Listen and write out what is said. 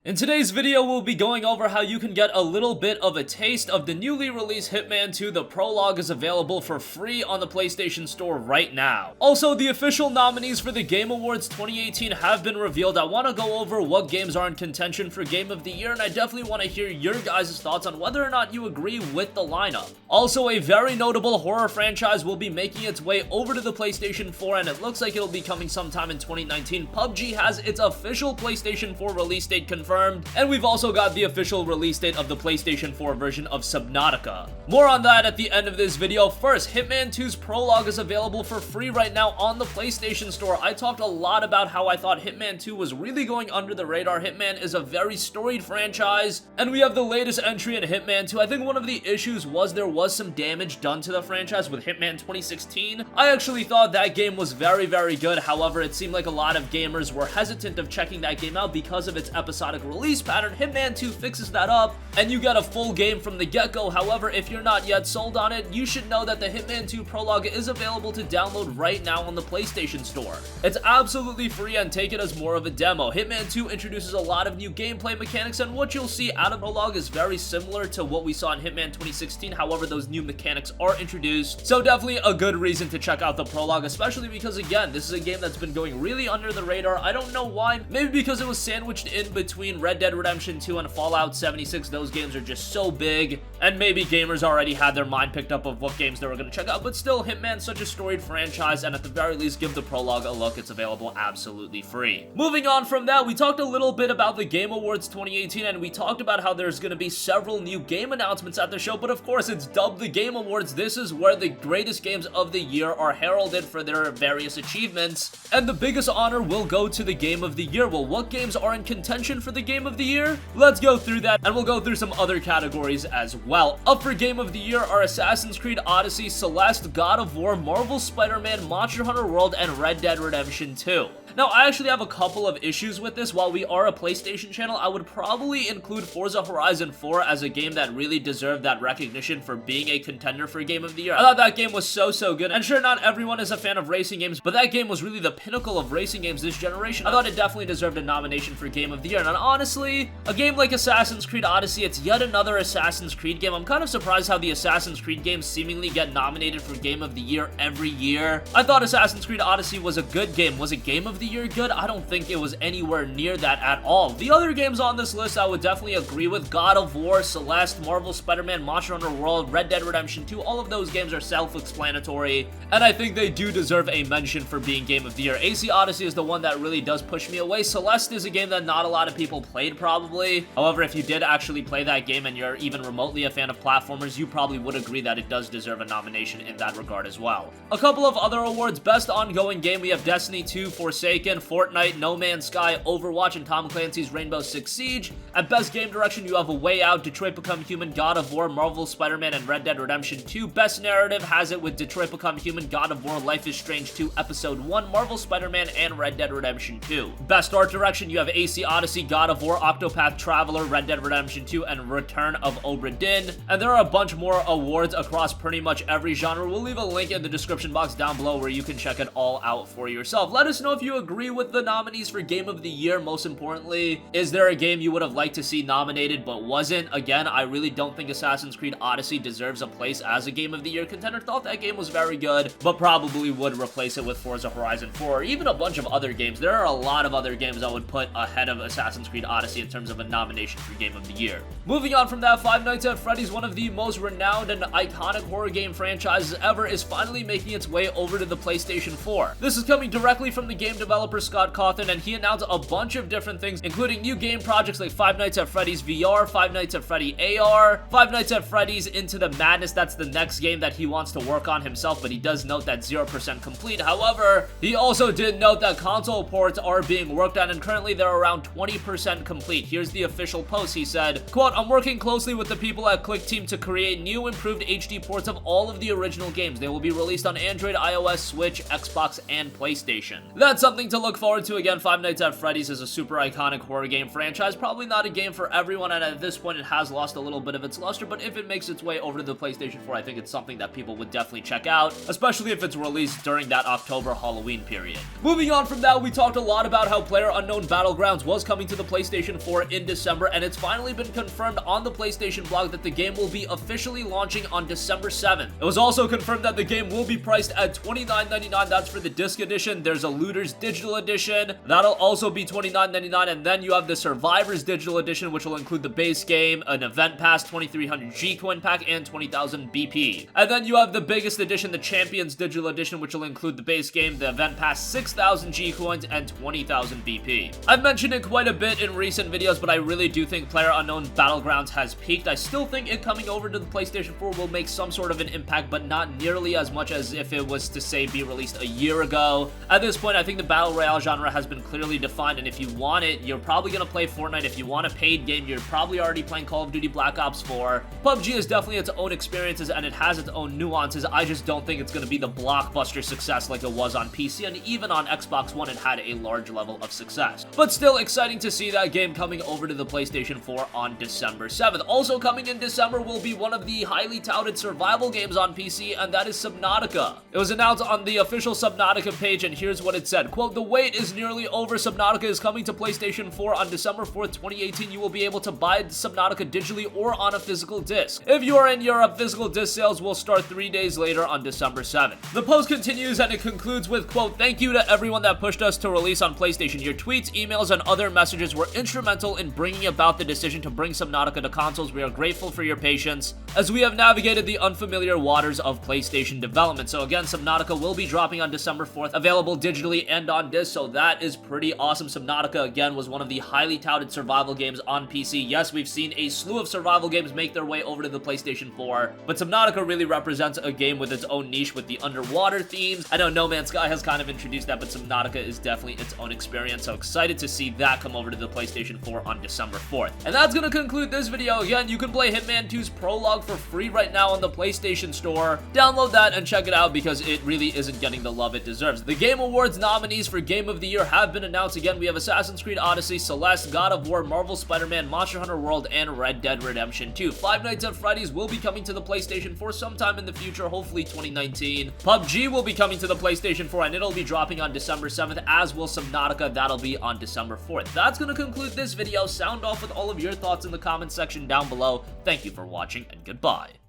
In today's video, we'll be going over how you can get a little bit of a taste of the newly released Hitman 2. The Prologue is available for free on the PlayStation Store right now. Also, the official nominees for the Game Awards 2018 have been revealed. I want to go over what games are in contention for Game of the Year, and I definitely want to hear your guys' thoughts on whether or not you agree with the lineup. Also, a very notable horror franchise will be making its way over to the PlayStation 4, and it looks like it'll be coming sometime in 2019. PUBG has its official PlayStation 4 release date confirmed, and we've also got the official release date of the PlayStation 4 version of Subnautica. More on that at the end of this video. First, Hitman 2's Prologue is available for free right now on the PlayStation Store. I talked a lot about how I thought Hitman 2 was really going under the radar. Hitman is a very storied franchise, and we have the latest entry in Hitman 2. I think one of the issues was there was some damage done to the franchise with Hitman 2016. I actually thought that game was very, very good. However, it seemed like a lot of gamers were hesitant of checking that game out because of its episodic release pattern. Hitman 2 fixes that up, and you get a full game from the get-go. However, if you're not yet sold on it, you should know that the Hitman 2 Prologue is available to download right now on the PlayStation Store. It's absolutely free, and take it as more of a demo. Hitman 2 introduces a lot of new gameplay mechanics, and what you'll see out of Prologue is very similar to what we saw in Hitman 2016. However, those new mechanics are introduced, so definitely a good reason to check out the Prologue, especially because, again, this is a game that's been going really under the radar. I don't know why. Maybe because it was sandwiched in between Red Dead Redemption 2 and Fallout 76. Those games are just so big, and maybe gamers already had their mind picked up of what games they were going to check out, but still, Hitman's such a storied franchise, and at the very least, give the Prologue a look. It's available absolutely free. Moving on from that, we talked a little bit about the Game Awards 2018, and we talked about how there's going to be several new game announcements at the show, but of course, it's dubbed the Game Awards. This is where the greatest games of the year are heralded for their various achievements, and the biggest honor will go to the Game of the Year. Well, what games are in contention for the Game of the Year? Let's go through that, and we'll go through some other categories as well. Up for Game of the Year are Assassin's Creed Odyssey, Celeste, God of War, Marvel Spider-Man, Monster Hunter World, and Red Dead Redemption 2. Now, I actually have a couple of issues with this. While we are a PlayStation channel, I would probably include Forza Horizon 4 as a game that really deserved that recognition for being a contender for Game of the Year. I thought that game was so good, and sure, not everyone is a fan of racing games, but that game was really the pinnacle of racing games this generation. I thought it definitely deserved a nomination for Game of the Year, and honestly, a game like Assassin's Creed Odyssey, it's yet another Assassin's Creed game. I'm kind of surprised how the Assassin's Creed games seemingly get nominated for Game of the Year every year. I thought Assassin's Creed Odyssey was a good game. Was it Game of the Year good? I don't think it was anywhere near that at all. The other games on this list I would definitely agree with. God of War, Celeste, Marvel Spider-Man, Monster Hunter World, Red Dead Redemption 2, all of those games are self-explanatory, and I think they do deserve a mention for being Game of the Year. AC Odyssey is the one that really does push me away. Celeste is a game that not a lot of people played, probably. However, if you did actually play that game and you're even remotely a fan of platformers, you probably would agree that it does deserve a nomination in that regard as well. A couple of other awards. Best Ongoing Game, we have Destiny 2, Forsaken, Fortnite, No Man's Sky, Overwatch, and Tom Clancy's Rainbow Six Siege. At Best Game Direction, you have A Way Out, Detroit Become Human, God of War, Marvel Spider-Man, and Red Dead Redemption 2. Best Narrative has it with Detroit Become Human, God of War, Life is Strange 2, Episode 1, Marvel Spider-Man, and Red Dead Redemption 2. Best Art Direction, you have AC Odyssey, God of War, Octopath Traveler, Red Dead Redemption 2, and Return of Obra Dinn. And there are a bunch more awards across pretty much every genre. We'll leave a link in the description box down below where you can check it all out for yourself. Let us know if you agree with the nominees for Game of the Year. Most importantly, is there a game you would have liked to see nominated but wasn't? Again, I really don't think Assassin's Creed Odyssey deserves a place as a Game of the Year contender. Thought that game was very good, but probably would replace it with Forza Horizon 4 or even a bunch of other games. There are a lot of other games I would put ahead of Assassin's Creed Odyssey in terms of a nomination for Game of the Year. Moving on from that, Five Nights at Freddy's, one of the most renowned and iconic horror game franchises ever, is finally making its way over to the PlayStation 4. This is coming directly from the game developer Scott Cawthon, and he announced a bunch of different things, including new game projects like Five Nights at Freddy's VR, Five Nights at Freddy AR, Five Nights at Freddy's Into the Madness. That's the next game that he wants to work on himself, but he does note that 0% complete. However, he also did note that console ports are being worked on, and currently they're around 20% complete. Here's the official post. He said, quote, "I'm working closely with the people at Click Team to create new improved HD ports of all of the original games. They will be released on Android, iOS, Switch, Xbox, and PlayStation." That's something to look forward to. Again, Five Nights at Freddy's is a super iconic horror game franchise. Probably not a game for everyone, and at this point it has lost a little bit of its luster, but if it makes its way over to the PlayStation 4, I think it's something that people would definitely check out, especially if it's released during that October Halloween period. Moving on from that, we talked a lot about how PlayerUnknown Battlegrounds was coming to the PlayStation 4 in December, and it's finally been confirmed on the PlayStation blog that the game will be officially launching on December 7th. It was also confirmed that the game will be priced at $29.99. That's for the disc edition. There's a Looters digital edition. That'll also be $29.99, and then you have the Survivors digital edition, which will include the base game, an event pass, 2300 G coin pack, and 20,000 BP. And then you have the biggest edition, the Champions digital edition, which will include the base game, the event pass, 6,000 G coins, and 20,000 BP. I've mentioned it quite a bit in recent videos, but I really do think PlayerUnknown's Battlegrounds has peaked. I still think it coming over to the PlayStation 4 will make some sort of an impact, but not nearly as much as if it was to, say, be released a year ago. At this point, I think the Battle Royale genre has been clearly defined, and if you want it, you're probably going to play Fortnite. If you want a paid game, you're probably already playing Call of Duty Black Ops 4. PUBG is definitely its own experiences, and it has its own nuances. I just don't think it's going to be the blockbuster success like it was on PC, and even on Xbox One, it had a large level of success. But still exciting to see that game coming over to the PlayStation 4 on December 7th. Also coming in December will be one of the highly touted survival games on PC, and that is Subnautica. It was announced on the official Subnautica page, and here's what it said. Quote, "The wait is nearly over. Subnautica is coming to PlayStation 4 on December 4th, 2018. You will be able to buy Subnautica digitally or on a physical disc. If you are in Europe, physical disc sales will start 3 days later on December 7th. The post continues and it concludes with, quote, "Thank you to everyone that pushed us to release on PlayStation. Your tweets, emails, and other messages were instrumental in bringing about the decision to bring Subnautica to consoles. We are grateful for your patience as we have navigated the unfamiliar waters of PlayStation development." So again, Subnautica will be dropping on December 4th, available digitally and on disc, so that is pretty awesome. Subnautica, again, was one of the highly touted survival games on PC. Yes, we've seen a slew of survival games make their way over to the PlayStation 4, but Subnautica really represents a game with its own niche with the underwater themes. I know No Man's Sky has kind of introduced that, but Subnautica is definitely its own experience, so excited to see that come over to the PlayStation 4 on December 4th. And that's going to conclude this video. Again, you can play Hitman 2's Prologue for free right now on the PlayStation Store. Download that and check it out because it really isn't getting the love it deserves. The Game Awards nominees for Game of the Year have been announced. Again, we have Assassin's Creed Odyssey, Celeste, God of War, Marvel Spider-Man, Monster Hunter World, and Red Dead Redemption 2. Five Nights at Freddy's will be coming to the PlayStation 4 sometime in the future, hopefully 2019. PUBG will be coming to the PlayStation 4, and it'll be dropping on December 7th, as will Subnautica. That'll be on December 4th. That's going to conclude this video. Sound off with all of your thoughts in the comments section down below. Thank you for watching, and goodbye.